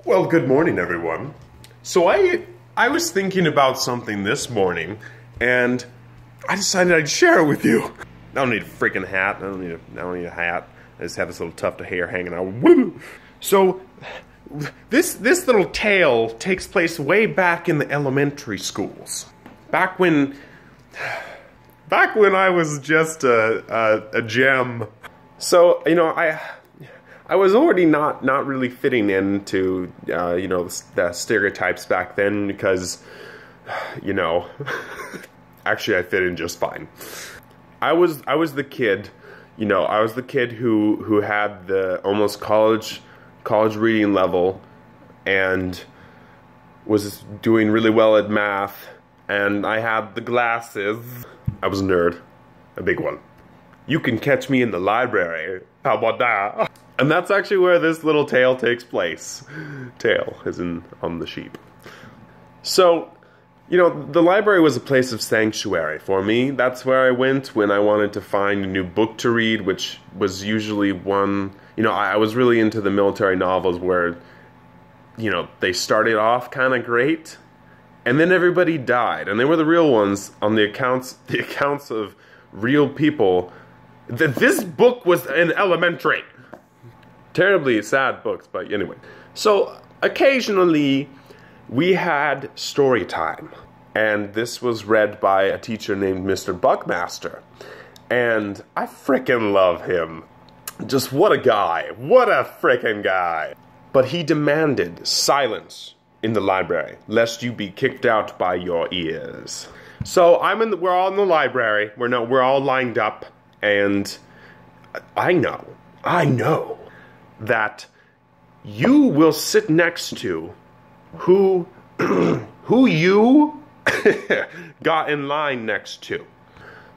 Well, good morning, everyone. So I was thinking about something this morning, and I decided I'd share it with you. I don't need a freaking hat. I don't need a hat. I just have this little tuft of hair hanging out. Woo! So this little tale takes place way back in the elementary schools. Back when I was just a gem. So, you know, I was already not really fitting into, you know, the stereotypes back then because, you know, actually I fit in just fine. I was the kid, you know, I was the kid who had the almost college reading level and was doing really well at math, and I had the glasses. I was a nerd, a big one. You can catch me in the library. How about that? And that's actually where this little tale takes place. Tale, as in on the sheep. So, you know, the library was a place of sanctuary for me. That's where I went when I wanted to find a new book to read, which was usually one... You know, I was really into the military novels where, you know, they started off kind of great, and then everybody died. And they were the real ones on the accounts of real people. This book was in elementary. Terribly sad books, but anyway. So, occasionally, we had story time. And this was read by a teacher named Mr. Buckmaster. And I frickin' love him. Just what a guy. What a frickin' guy. But he demanded silence in the library, lest you be kicked out by your ears. So, we're all in the library. We're all lined up. And I know that you will sit next to who you got in line next to.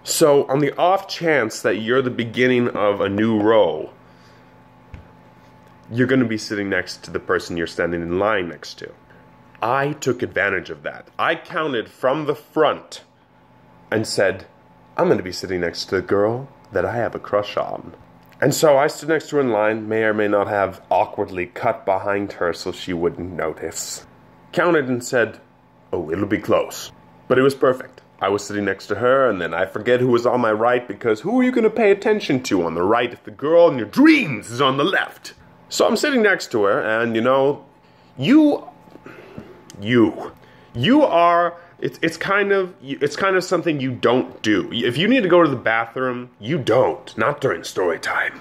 So on the off chance that you're the beginning of a new row, you're going to be sitting next to the person you're standing in line next to. I took advantage of that. I counted from the front and said, I'm going to be sitting next to the girl that I have a crush on. And so I stood next to her in line, may or may not have awkwardly cut behind her so she wouldn't notice. Counted and said, oh, it'll be close. But it was perfect. I was sitting next to her, and then I forget who was on my right, because who are you going to pay attention to on the right if the girl in your dreams is on the left? So I'm sitting next to her, and you know, you are... It's kind of something you don't do. If you need to go to the bathroom, you don't. Not during story time.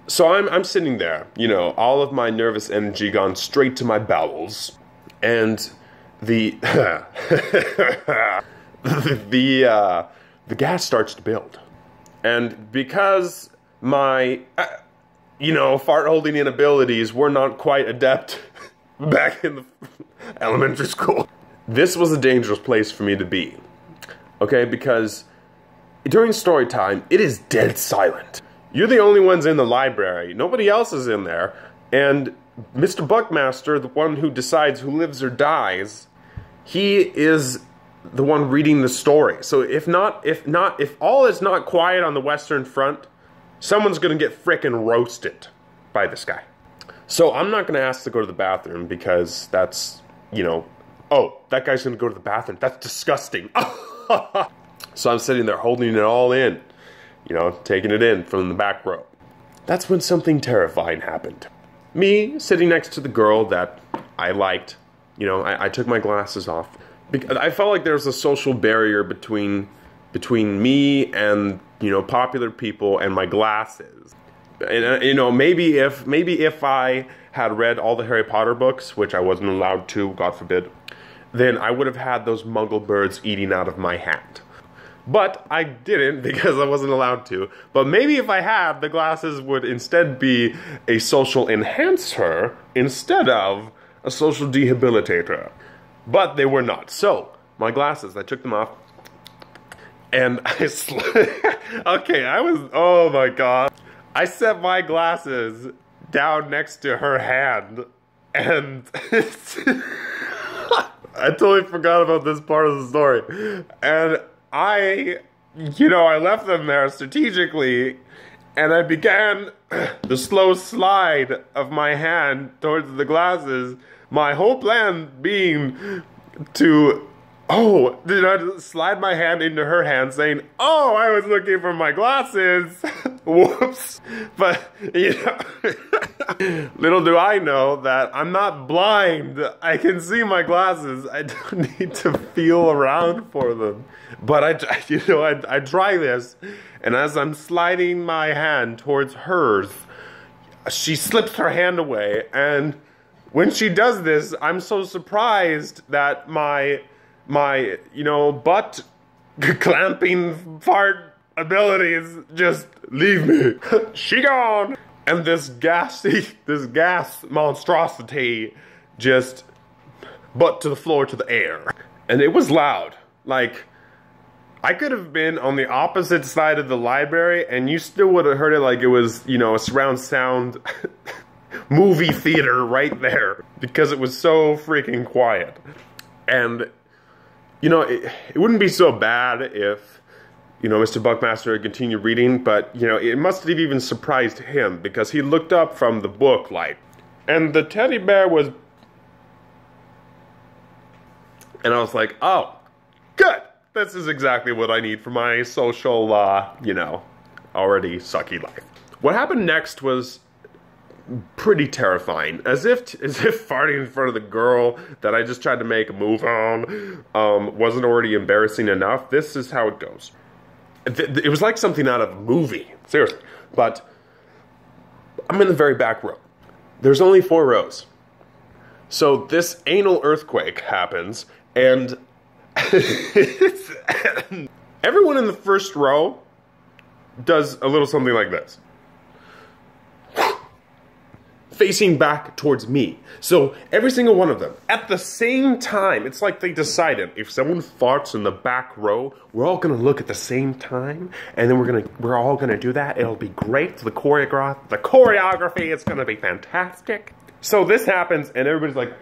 So I'm sitting there, you know, all of my nervous energy gone straight to my bowels, and the the gas starts to build, and because my you know, fart holding inabilities were not quite adept back in the elementary school. This was a dangerous place for me to be, okay, because during story time, it is dead silent. You're the only ones in the library, nobody else is in there, and Mr. Buckmaster, the one who decides who lives or dies, he is the one reading the story. So if all is not quiet on the Western Front, someone's gonna get frickin' roasted by this guy. So I'm not gonna ask to go to the bathroom because that's, you know, oh, that guy's gonna go to the bathroom. That's disgusting. So I'm sitting there holding it all in, you know, taking it in from the back row. That's when something terrifying happened. Me sitting next to the girl that I liked, you know, I took my glasses off. I felt like there was a social barrier between me and, you know, popular people and my glasses. And, you know, maybe if I had read all the Harry Potter books, which I wasn't allowed to, God forbid, then I would have had those muggle birds eating out of my hat. But I didn't because I wasn't allowed to. But maybe if I had, the glasses would instead be a social enhancer instead of a social debilitator. But they were not. So, my glasses, I took them off. And oh my god. I set my glasses down next to her hand. And I totally forgot about this part of the story. And I left them there strategically, And I began the slow slide of my hand towards the glasses. My whole plan being to, slide my hand into her hand saying, oh, I was looking for my glasses. Whoops. But, little do I know that I'm not blind. I can see my glasses. I don't need to feel around for them. But I try this, and as I'm sliding my hand towards hers, she slips her hand away, and when she does this, I'm so surprised that my butt clamping fart abilities just leave me. She gone! And this gas monstrosity just butt to the floor to the air. And it was loud. Like, I could have been on the opposite side of the library and you still would have heard it like it was, a surround sound movie theater right there. Because it was so freaking quiet. And, it wouldn't be so bad if, Mr. Buckmaster had continued reading, but, it must have even surprised him because he looked up from the book like, and the teddy bear was, and I was like, oh, good. This is exactly what I need for my social, already sucky life. What happened next was pretty terrifying. As if farting in front of the girl that I just tried to make a move on wasn't already embarrassing enough. This is how it goes. It was like something out of a movie. Seriously. But I'm in the very back row. There's only 4 rows. So this anal earthquake happens, and everyone in the first row does a little something like this. Facing back towards me. So every single one of them, at the same time, it's like they decided, if someone farts in the back row, we're all gonna look at the same time, and then we're all gonna do that. It'll be great. The choreography is gonna be fantastic. So this happens, and everybody's like,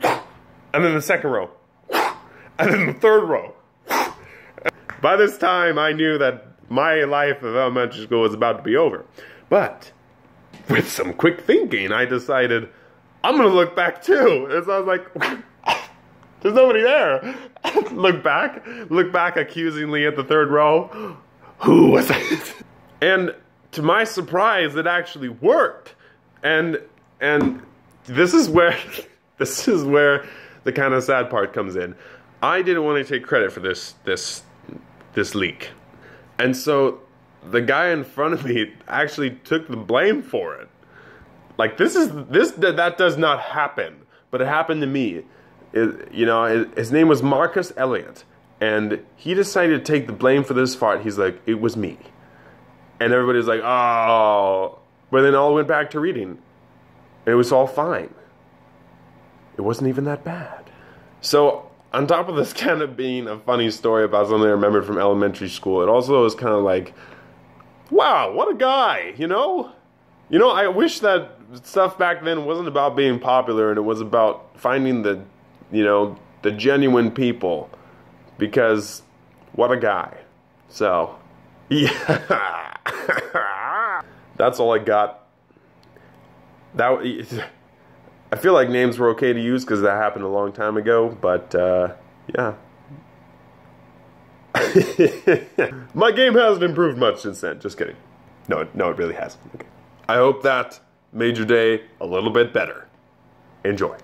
and then the second row, and then the third row. By this time, I knew that my life of elementary school was about to be over. But with some quick thinking, I decided, I'm gonna look back too. And so I was like, there's nobody there. Look back accusingly at the third row. Who was it? And to my surprise, it actually worked. And this is where the kind of sad part comes in. I didn't want to take credit for this leak. And so the guy in front of me actually took the blame for it. Like, that does not happen, but it happened to me. His name was Marcus Elliott, and he decided to take the blame for this fart. He's like, it was me. And everybody's like, oh. But then all went back to reading. And it was all fine. It wasn't even that bad. So, on top of this kind of being a funny story about something I remembered from elementary school, it also was kind of like, wow, what a guy, I wish that stuff back then wasn't about being popular and it was about finding the genuine people. Because, what a guy. So, yeah. That's all I got. I feel like names were okay to use because that happened a long time ago, but, yeah. My game hasn't improved much since then. Just kidding. No, it really hasn't. Okay. I hope that made your day a little bit better. Enjoy.